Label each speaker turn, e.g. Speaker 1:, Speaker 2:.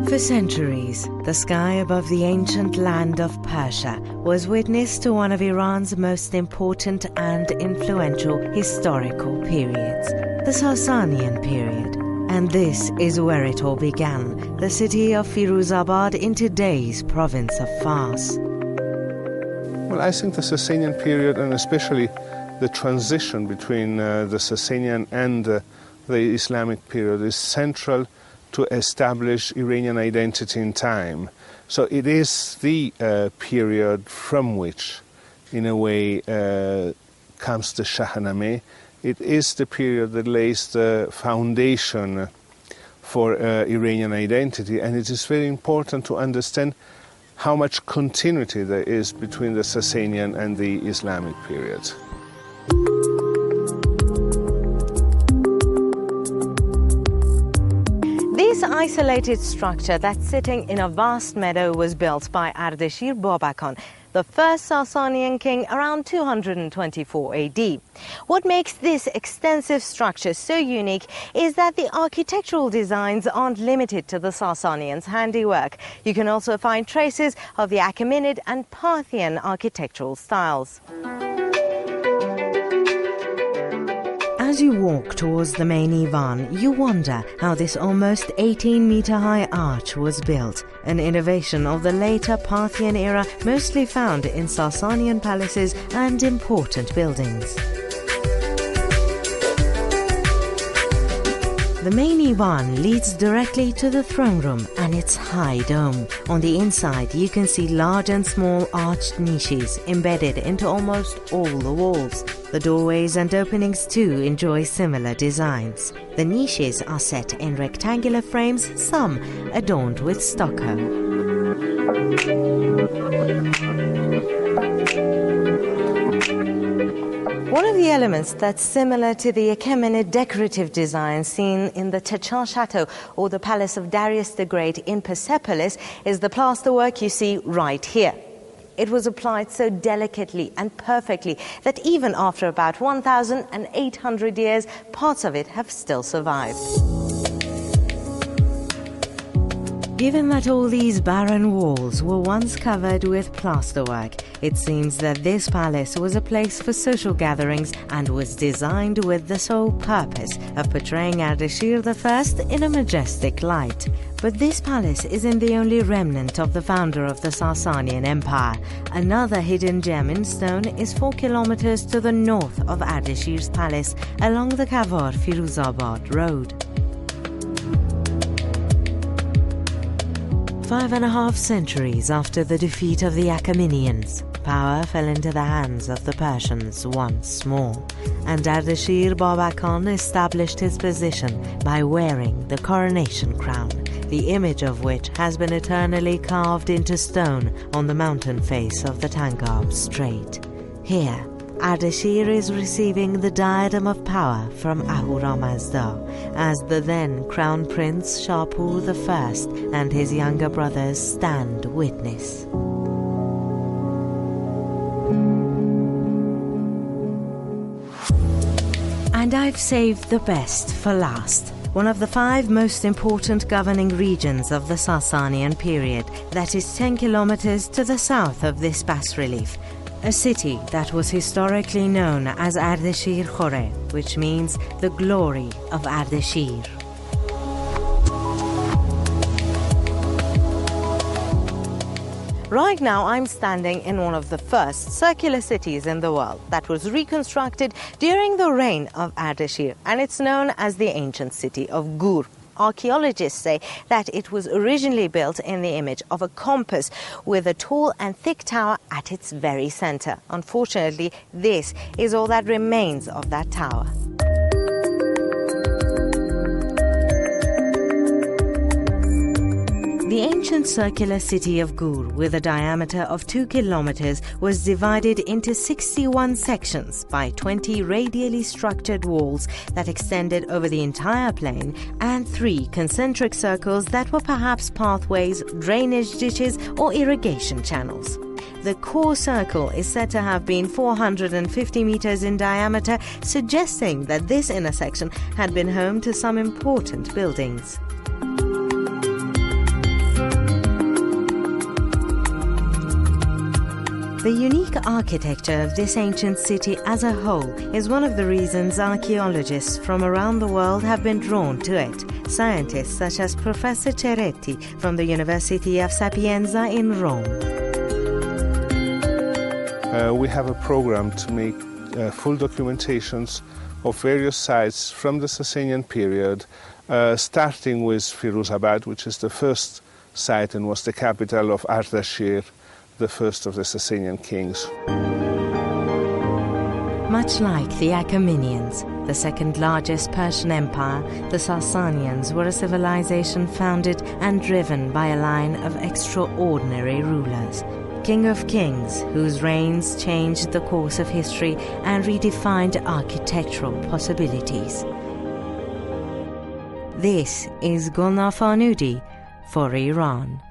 Speaker 1: For centuries, the sky above the ancient land of Persia was witness to one of Iran's most important and influential historical periods, the Sasanian period. And this is where it all began, the city of Firuzabad in today's province of Fars.
Speaker 2: Well, I think the Sasanian period, and especially the transition between the Sasanian and the Islamic period, is central to establish Iranian identity in time. So it is the period from which, in a way, comes the Shahnameh. It is the period that lays the foundation for Iranian identity, and it is very important to understand how much continuity there is between the Sasanian and the Islamic periods.
Speaker 1: This isolated structure that's sitting in a vast meadow was built by Ardashir I, the first Sasanian king around 224 AD. What makes this extensive structure so unique is that the architectural designs aren't limited to the Sasanians' handiwork. You can also find traces of the Achaemenid and Parthian architectural styles. As you walk towards the main Ivan, you wonder how this almost 18-meter-high arch was built, an innovation of the later Parthian era mostly found in Sasanian palaces and important buildings. The main Ivan leads directly to the throne room and its high dome. On the inside, you can see large and small arched niches embedded into almost all the walls. The doorways and openings too enjoy similar designs. The niches are set in rectangular frames, some adorned with stucco. One of the elements that's similar to the Achaemenid decorative design seen in the Tachan Chateau or the Palace of Darius the Great in Persepolis is the plasterwork you see right here. It was applied so delicately and perfectly that even after about 1,800 years, parts of it have still survived. Given that all these barren walls were once covered with plasterwork, it seems that this palace was a place for social gatherings and was designed with the sole purpose of portraying Ardashir I in a majestic light. But this palace isn't the only remnant of the founder of the Sasanian Empire. Another hidden gem in stone is 4 kilometers to the north of Ardashir's palace along the Kavar Firuzabad road. 5.5 centuries after the defeat of the Achaemenians, power fell into the hands of the Persians once more, and Ardashir I established his position by wearing the coronation crown, the image of which has been eternally carved into stone on the mountain face of the Tangab Strait. Here, Ardashir is receiving the diadem of power from Ahura Mazda, as the then Crown Prince Shapur I and his younger brothers stand witness. And I've saved the best for last. One of the 5 most important governing regions of the Sasanian period, that is 10 kilometers to the south of this bas-relief. A city that was historically known as Ardashir Khore, which means the glory of Ardashir. Right now I'm standing in one of the first circular cities in the world that was reconstructed during the reign of Ardashir, and it's known as the ancient city of Gur. Archaeologists say that it was originally built in the image of a compass with a tall and thick tower at its very center. Unfortunately, this is all that remains of that tower. The ancient circular city of Gur, with a diameter of 2 kilometers, was divided into 61 sections by 20 radially structured walls that extended over the entire plain and 3 concentric circles that were perhaps pathways, drainage ditches, or irrigation channels. The core circle is said to have been 450 meters in diameter, suggesting that this intersection had been home to some important buildings. The unique architecture of this ancient city as a whole is one of the reasons archaeologists from around the world have been drawn to it. Scientists such as Professor Ceretti from the University of Sapienza in Rome.
Speaker 2: We have a program to make full documentations of various sites from the Sasanian period, starting with Firuzabad, which is the first site and was the capital of Ardashir, the first of the Sasanian kings.
Speaker 1: Much like the Achaemenians, the second largest Persian empire, the Sassanians were a civilization founded and driven by a line of extraordinary rulers. King of kings, whose reigns changed the course of history and redefined architectural possibilities. This is Gulnar Farnudi for Iran.